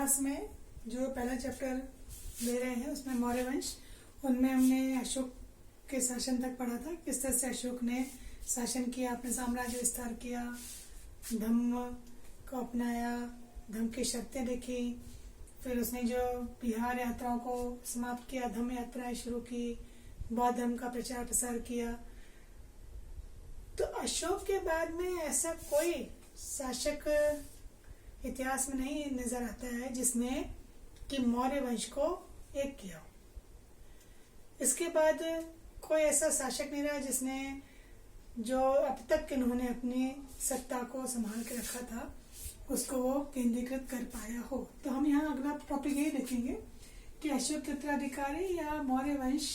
इतिहास में जो पहला चैप्टर ले रहे हैं उसमें मौर्य वंश, उनमें हमने अशोक के शासन तक पढ़ा था। किस तरह से अशोक ने शासन किया, अपने साम्राज्य विस्तार किया, धम्म को अपनाया, धम्म की शर्तें देखी, फिर उसने जो बिहार यात्राओं को समाप्त किया, धम्म यात्राएं शुरू की, बौद्ध धर्म का प्रचार प्रसार किया। तो अशोक के बाद में ऐसा कोई शासक इतिहास में नहीं नजर आता है जिसने कि मौर्य वंश को एक किया हो। इसके बाद कोई ऐसा शासक नहीं रहा जिसने जो अब तक इन्होंने अपनी सत्ता को संभाल के रखा था उसको वो केंद्रीकृत कर पाया हो। तो हम यहाँ अगला टॉपिक यही देखेंगे कि अशोक के उत्तराधिकारी या मौर्य वंश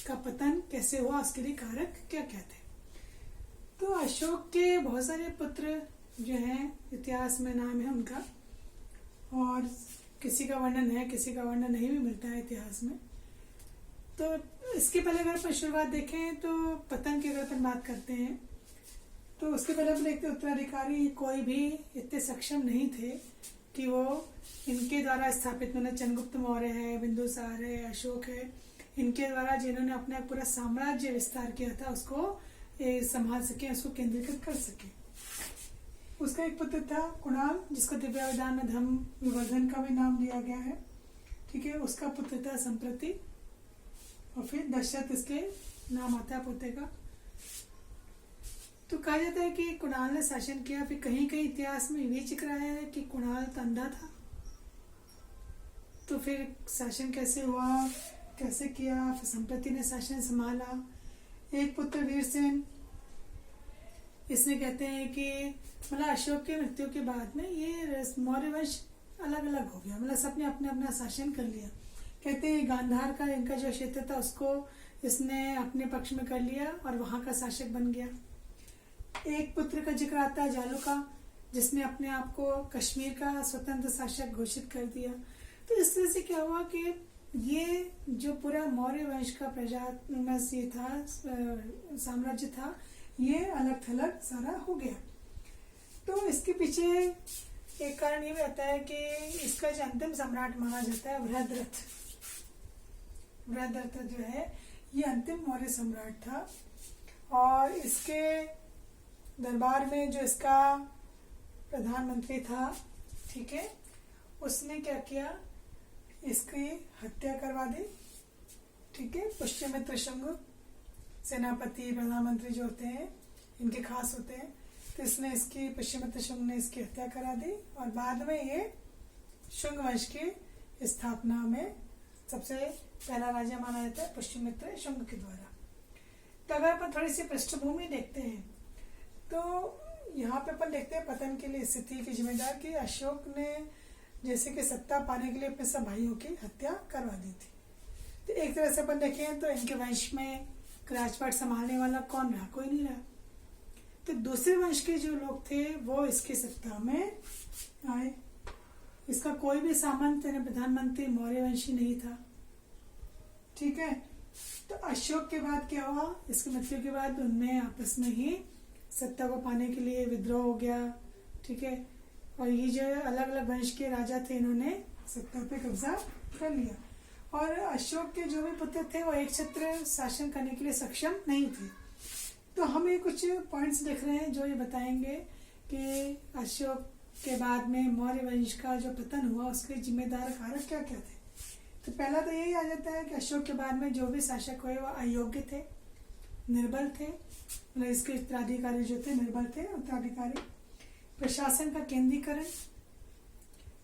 का पतन कैसे हुआ, उसके लिए कारक क्या क्या थे। तो अशोक के बहुत सारे पुत्र जो हैं इतिहास में नाम है उनका, और किसी का वर्णन है, किसी का वर्णन नहीं भी मिलता है इतिहास में। तो इसके पहले अगर अपन शुरुआत देखें तो पतन की अगर अपन बात करते हैं तो उसके पहले अपन देखते उत्तराधिकारी कोई भी इतने सक्षम नहीं थे कि वो इनके द्वारा स्थापित, मतलब चंद्रगुप्त मौर्य है, बिंदुसार है, अशोक है, इनके द्वारा जिन्होंने अपना पूरा साम्राज्य विस्तार किया था उसको संभाल सके, उसको केंद्रीकृत कर सके। उसका एक पुत्र था कुणाल, जिसको दिव्यावधान में धम्म विवर्धन का भी नाम दिया गया है। ठीक है, उसका पुत्र था संप्रति, और फिर दशरथ इसके नाम आता है पोते का। तो कहा जाता है कि कुणाल ने शासन किया। फिर कहीं कहीं इतिहास में ये जिक्र आया है कि कुणाल तो अंधा था। तो फिर शासन कैसे हुआ, कैसे किया, फिर संप्रति ने शासन संभाला। एक पुत्र वीरसेन, इसने कहते हैं कि मतलब अशोक के मृत्यु के बाद में ये मौर्य वंश अलग अलग हो गया, मतलब सबने अपने अपना शासन कर लिया। कहते हैं गांधार का इनका जो क्षेत्र था उसको इसने अपने पक्ष में कर लिया और वहां का शासक बन गया। एक पुत्र का जिक्र आता है जालू का, जिसने अपने आप को कश्मीर का स्वतंत्र शासक घोषित कर दिया। तो इस तरह से क्या हुआ कि ये जो पूरा मौर्य वंश का ये था, साम्राज्य था, ये अलग थलग सारा हो गया। तो इसके पीछे एक कारण ये भी आता है कि इसका जो अंतिम सम्राट माना जाता है वृहद्रथ। वृहद्रथ जो है ये अंतिम मौर्य सम्राट था, और इसके दरबार में जो इसका प्रधानमंत्री था, ठीक है, उसने क्या किया, इसकी हत्या करवा दी। ठीक है, पुष्यमित्र शुंग सेनापति प्रधानमंत्री जो होते हैं इनके खास होते हैं, तो इसने इसकी पुष्यमित्र शुंग ने इसकी हत्या करा दी, और बाद में ये शुंग वंश की स्थापना में सबसे पहला राजा माना जाता है पुष्यमित्र शुंग के द्वारा। तो अगर अपन थोड़ी सी पृष्ठभूमि देखते हैं तो यहाँ पे अपन देखते हैं पतन के लिए स्थिति के जिम्मेदार कि अशोक ने जैसे कि सत्ता पाने के लिए अपने सब भाइयों की हत्या करवा दी थी। तो एक तरह से अपन देखें तो इनके वंश में राजपाट संभालने वाला कौन रहा, कोई नहीं रहा। तो दूसरे वंश के जो लोग थे वो इसकी सत्ता में आए। इसका कोई भी सामंत यानी प्रधानमंत्री मौर्य वंशी नहीं था। ठीक है, तो अशोक के बाद क्या हुआ, इसकी मृत्यु के बाद उनमें आपस में ही सत्ता को पाने के लिए विद्रोह हो गया। ठीक है, और ये जो अलग अलग वंश के राजा थे इन्होंने सत्ता पे कब्जा कर लिया, और अशोक के जो भी पुत्र थे वो एक छत्र शासन करने के लिए सक्षम नहीं थे। तो हम ये कुछ पॉइंट्स देख रहे हैं जो ये बताएंगे कि अशोक के बाद में मौर्य वंश का जो पतन हुआ उसके जिम्मेदार कारक क्या क्या थे। तो पहला तो यही आ जाता है कि अशोक के बाद में जो भी शासक हुए वो अयोग्य थे, निर्बल थे, मतलब इसके उत्तराधिकारी जो थे निर्बल थे उत्तराधिकारी। प्रशासन का केंद्रीकरण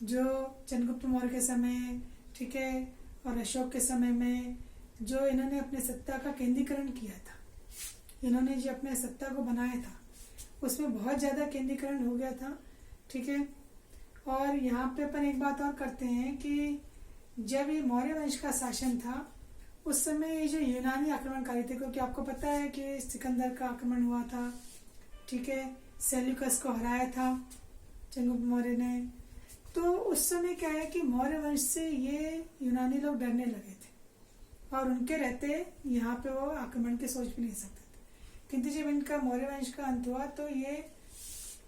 जो चंद्रगुप्त मौर्य के समय, ठीक है, और अशोक के समय में जो इन्होंने अपने सत्ता का केंद्रीकरण किया था, इन्होंने जो अपने सत्ता को बनाया था उसमें बहुत ज्यादा केंद्रीकरण हो गया था। ठीक है, और यहाँ पे अपन एक बात और करते हैं कि जब ये मौर्य वंश का शासन था उस समय ये जो यूनानी आक्रमणकारी थे, क्योंकि आपको पता है कि सिकंदर का आक्रमण हुआ था, ठीक है, सेल्यूकस को हराया था चंद्रगुप्त मौर्य ने। तो उस समय क्या है कि मौर्य वंश से ये यूनानी लोग डरने लगे थे और उनके रहते यहाँ पे वो आक्रमण की सोच भी नहीं सकते थे। किंतु जब इनका मौर्य वंश का अंत हुआ तो ये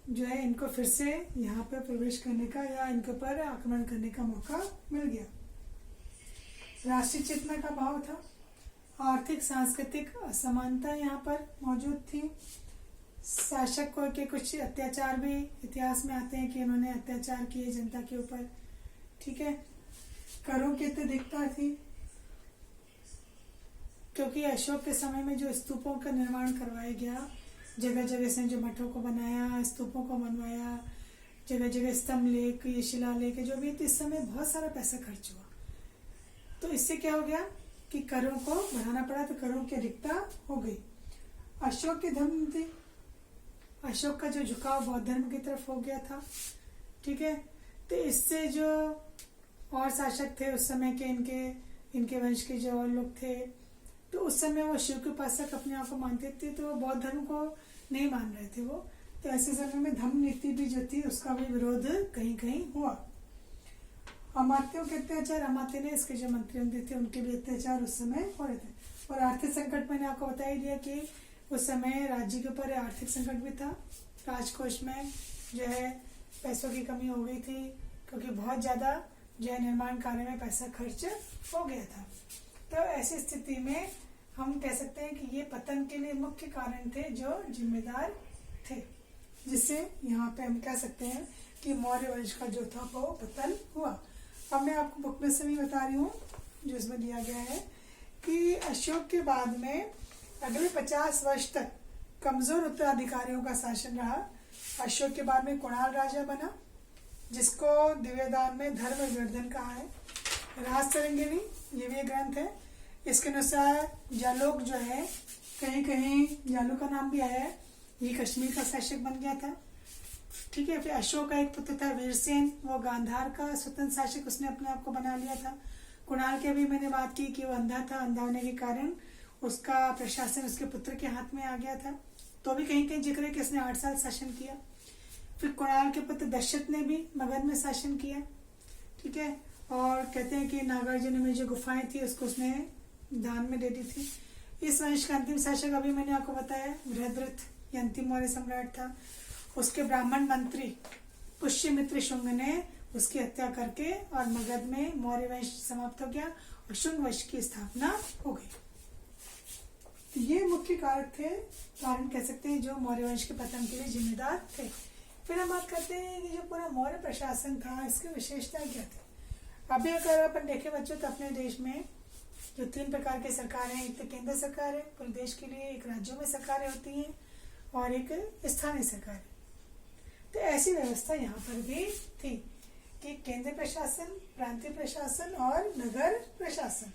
जो है इनको फिर से यहाँ पे प्रवेश करने का या इनके ऊपर आक्रमण करने का मौका मिल गया। राष्ट्रीय चेतना का अभाव था, आर्थिक सांस्कृतिक असमानता यहाँ पर मौजूद थी, शासकों के कुछ अत्याचार भी इतिहास में आते हैं कि उन्होंने अत्याचार किए जनता के ऊपर, ठीक है। करों की अत्यधिकता थी, क्योंकि अशोक के समय में जो स्तूपों का निर्माण करवाया गया, जगह जगह से जो मठों को बनाया, स्तूपों को बनवाया, जगह जगह स्तंभ लेख, ये शिलालेख जो भी, तो इस समय बहुत सारा पैसा खर्च हुआ। तो इससे क्या हो गया कि करों को बढ़ाना पड़ा, तो करों की अधिकता हो गई। अशोक की धर्म थी, अशोक का जो झुकाव बौद्ध धर्म की तरफ हो गया था, ठीक है। तो इससे जो और शासक थे उस समय के, इनके वंश के जो और लोग थे, तो उस समय वो शिव के उपासक अपने आप को मानते थे, तो वो बौद्ध धर्म को नहीं मान रहे थे वो। तो ऐसे समय में धम्म नीति भी जो थी उसका भी विरोध कहीं कहीं हुआ। अमात्यों के अत्याचार, अमात्य ने इसके जो मंत्री थे उनके भी अत्याचार उस समय हो रहे थे। और आर्थिक संकट मैंने आपको बता ही दिया कि उस समय राज्य के ऊपर आर्थिक संकट भी था, राजकोष में जो है पैसों की कमी हो गई थी, क्योंकि बहुत ज्यादा जो है निर्माण कार्य में पैसा खर्च हो गया था। तो ऐसी स्थिति में हम कह सकते हैं कि ये पतन के लिए मुख्य कारण थे जो जिम्मेदार थे, जिससे यहाँ पे हम कह सकते हैं कि मौर्य वंश का जो था वो पतन हुआ। अब मैं आपको बुक में से भी बता रही हूँ जो इसमें दिया गया है कि अशोक के बाद में अगले 50 वर्ष तक कमजोर उत्तराधिकारियों का शासन रहा। अशोक के बाद में कुणाल राजा बना, जिसको दिव्यदान में धर्म विवर्धन कहा है। राजतरंगिणी ये भी एक ग्रंथ है, इसके अनुसार जालोक जो है, कहीं कहीं जालोक का नाम भी आया है, ये कश्मीर का शासक बन गया था, ठीक है। फिर अशोक का एक पुत्र था वीरसेन, वो गांधार का स्वतंत्र शासक उसने अपने आप को बना लिया था। कुणाल की भी मैंने बात की कि वो अंधा था, अंधा होने के कारण उसका प्रशासन उसके पुत्र के हाथ में आ गया था, तो भी कहीं कहीं जिक्र है कि उसने 8 साल शासन किया। फिर कुणाल के पुत्र दशरथ ने भी मगध में शासन किया, ठीक है। और कहते हैं कि नागार्जुन में जो गुफाएं थी उसको उसने दान में दे दी थी। इस वंश का अंतिम शासक अभी मैंने आपको बताया बृहद्रथ, ये अंतिम मौर्य सम्राट था। उसके ब्राह्मण मंत्री पुष्यमित्र शुंग ने उसकी हत्या करके और मगध में मौर्य वंश समाप्त हो गया और शुंग वंश की स्थापना हो गई। तो ये मुख्य कारण कह सकते हैं जो मौर्य वंश के पतन के लिए जिम्मेदार थे। फिर हम बात करते हैं कि जो पूरा मौर्य प्रशासन था इसकी विशेषता क्या थी। अभी अगर अपन देखें बच्चों तो अपने देश में जो 3 प्रकार की सरकारें हैं, एक तो केंद्र सरकार है पूरे देश के लिए, एक राज्यों में सरकारें होती हैं और एक स्थानीय सरकार। तो ऐसी व्यवस्था यहाँ पर भी थी कि केंद्र प्रशासन, प्रांतीय प्रशासन और नगर प्रशासन।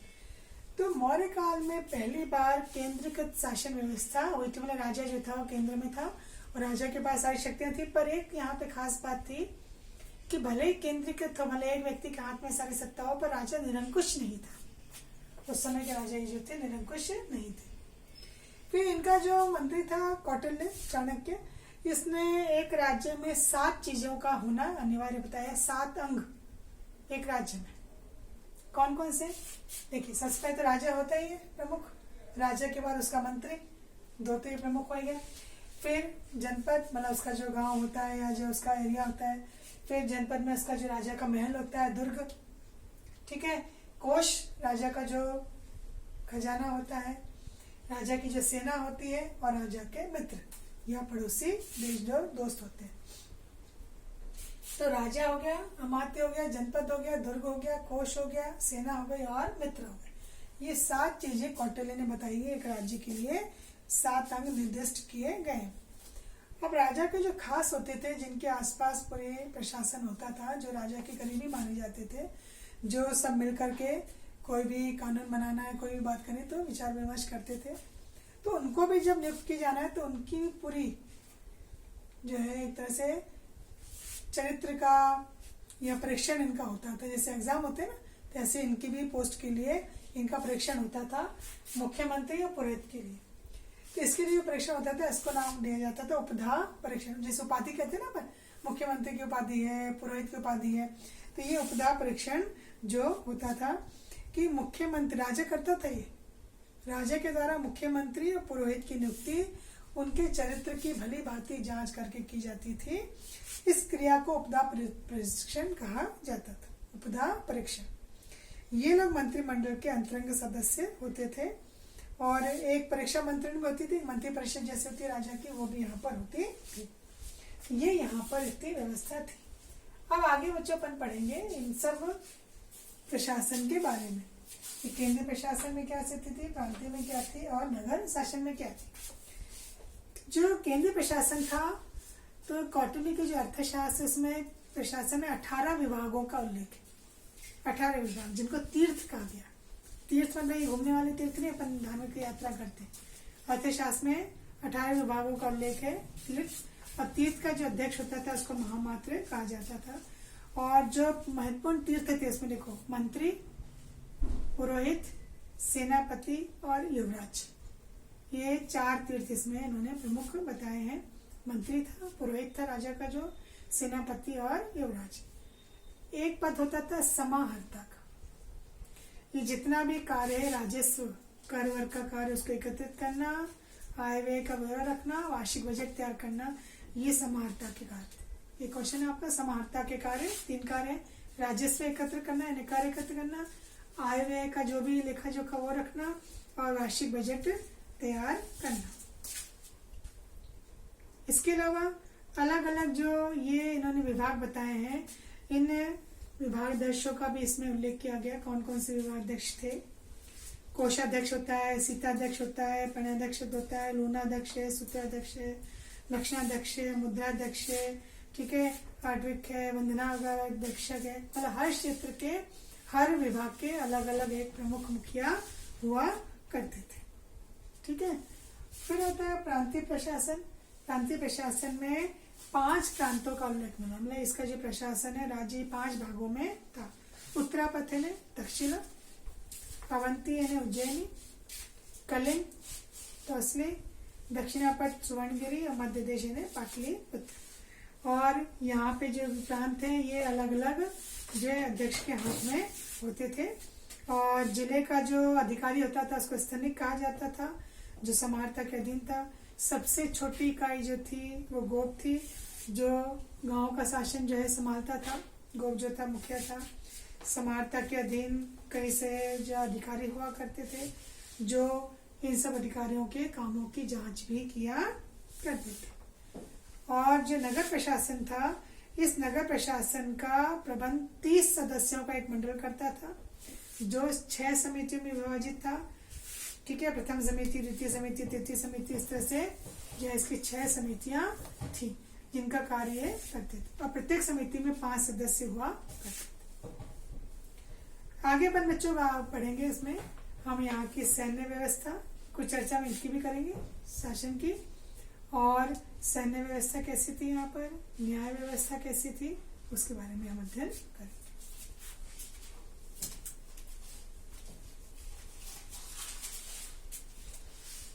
तो मौर्य काल में पहली बार केंद्रीकृत शासन व्यवस्था हुई थी, मतलब राजा जो था वो केंद्र में था और राजा के पास सारी शक्तियां थी। पर एक यहाँ पे खास बात थी कि भले ही केंद्रीकृत हो, भले एक व्यक्ति के हाथ में सारी सत्ता हो, पर राजा निरंकुश नहीं था। उस समय के राजा जो थे निरंकुश नहीं थे। फिर इनका जो मंत्री था कौटिल्य चाणक्य, इसने एक राज्य में 7 चीजों का होना अनिवार्य बताया, 7 अंग एक राज्य में। कौन कौन से देखिए, सबसे पहले तो राजा होता ही है प्रमुख, राजा के बाद उसका मंत्री, 2 तो ये प्रमुख हो गया। फिर जनपद, मतलब उसका जो गांव होता है या जो उसका एरिया होता है। फिर जनपद में उसका जो राजा का महल होता है, दुर्ग, ठीक है। कोष, राजा का जो खजाना होता है, राजा की जो सेना होती है और राजा के मित्र या पड़ोसी देश जो दोस्त होते हैं। तो राजा हो गया, अमात्य हो गया, जनपद हो गया, दुर्ग हो गया, कोष हो गया, सेना हो गई और मित्र हो गए। ये 7 चीजें कौटिल्य ने बताई है। एक राज्य के लिए 7 अंग निर्दिष्ट किए गए। अब राजा के जो खास होते थे, जिनके आसपास पूरे प्रशासन होता था, जो राजा के करीबी माने जाते थे, जो सब मिलकर के कोई भी कानून बनाना है, कोई भी बात करनी तो विचार विमर्श करते थे, तो उनको भी जब नियुक्त किया जाना है तो उनकी पूरी जो है एक तरह से चरित्र का या परीक्षण इनका होता था। जैसे एग्जाम होते हैं ना, तो ऐसे इनकी भी पोस्ट के लिए इनका परीक्षण होता था मुख्यमंत्री या पुरोहित के लिए। तो इसके लिए जो परीक्षण होता था इसको नाम दिया जाता था उपधा परीक्षण। जैसे उपाधि कहते हैं ना अपन, मुख्यमंत्री की उपाधि है, पुरोहित की उपाधि है, तो ये उपधा परीक्षण जो होता था कि मुख्यमंत्री राजा करता था, ये राजा के द्वारा मुख्यमंत्री और पुरोहित की नियुक्ति उनके चरित्र की भली भांति जांच करके की जाती थी। इस क्रिया को उपधा परीक्षण कहा जाता था। उपधा परीक्षण। ये लोग मंत्रिमंडल के अंतरंग सदस्य होते थे और एक परीक्षा मंत्री भी होती थी, मंत्री परिषद जैसे होती है राजा की, वो भी यहाँ पर होती थी। ये यहाँ पर इतनी व्यवस्था थी। अब आगे बच्चों अपन पढ़ेंगे इन सब प्रशासन के बारे में कि केंद्रीय प्रशासन में क्या स्थिति थी, प्रांतीय में क्या थी और नगर शासन में क्या थी। जो केंद्रीय प्रशासन था तो कौटिल्य के जो अर्थशास्त्र उसमें प्रशासन में 18 विभागों का उल्लेख है। 18 विभाग जिनको तीर्थ कहा गया। तीर्थ मतलब ये घूमने वाले तीर्थ नहीं, अपन धार्मिक यात्रा करते हैं। अर्थशास्त्र में 18 विभागों का उल्लेख है तीर्थ। और तीर्थ का जो अध्यक्ष होता था उसको महामात्र कहा जाता था। और जो महत्वपूर्ण तीर्थ थे उसमें देखो मंत्री, पुरोहित, सेनापति और युवराज, ये 4 तीर्थ इसमें इन्होंने प्रमुख बताए हैं। मंत्री था, पुरोहित था राजा का जो, सेनापति और युवराज। एक पद होता था समाहर्ता का। ये जितना भी कार्य है राजस्व कर वर्ग का कार्य उसको एकत्रित करना, आय व्यय का ब्यौरा रखना, वार्षिक बजट तैयार करना, ये समाहर्ता के कार्य थे। ये क्वेश्चन है आपका। समाहर्ता के कार्य 3 कार्य है। राजस्व एकत्र करना यानी कर एकत्र करना, आय व्यय का जो भी लेखा जोखा वो रखना और वार्षिक बजट तैयार करना। इसके अलावा अलग अलग जो ये इन्होंने विभाग बताए हैं, इन विभागाध्यक्षों का भी इसमें उल्लेख किया गया। कौन कौन से विभागाध्यक्ष थे। कोषाध्यक्ष होता है, सीताध्यक्ष होता है, प्रणयाध्यक्ष होता है, लूनाध्यक्ष है, सूत्राध्यक्ष है, लक्षणाध्यक्ष है, मुद्राध्यक्ष है, ठीक है, आठविक है, वंदनाध्यक्ष है। मतलब हर क्षेत्र के हर विभाग के अलग अलग एक प्रमुख मुखिया हुआ करते थे, ठीक है। फिर होता है प्रांतीय प्रशासन। प्रांतीय प्रशासन में 5 प्रांतों का उल्लेख मिला। मतलब इसका जो प्रशासन है राज्य 5 भागों में था। उत्तरापथ है दक्षिण, अवंती है उज्जैनी, कलिंग, तोसली, दक्षिणापथ सुवर्णगिरी और मध्य देश है पाटलिपुत्र। और यहाँ पे जो प्रांत है ये अलग अलग जो अध्यक्ष के हाथ में होते थे। और जिले का जो अधिकारी होता था उसको स्थानिक कहा जाता था, जो समाहर्ता के अधीन था। सबसे छोटी इकाई जो थी वो गोप थी, जो गांव का शासन जो है संभालता था। गोप जो था मुखिया था। समाहर्ता के अधीन कई से जो अधिकारी हुआ करते थे, जो इन सब अधिकारियों के कामों की जांच भी किया करते थे। और जो नगर प्रशासन था, इस नगर प्रशासन का प्रबंध 30 सदस्यों का एक मंडल करता था, जो 6 समितियों में विभाजित था, ठीक है। प्रथम समिति, द्वितीय समिति, तृतीय समिति, इस तरह से जो इसकी 6 समितियां थी जिनका कार्य करते थे। और प्रत्येक समिति में 5 सदस्य हुआ करते थे। आगे अपन बच्चों पढ़ेंगे इसमें हम यहाँ की सैन्य व्यवस्था, कुछ चर्चा में इनकी भी करेंगे, शासन की, और सैन्य व्यवस्था कैसी थी, यहाँ पर न्याय व्यवस्था कैसी थी, उसके बारे में हम अध्ययन करेंगे।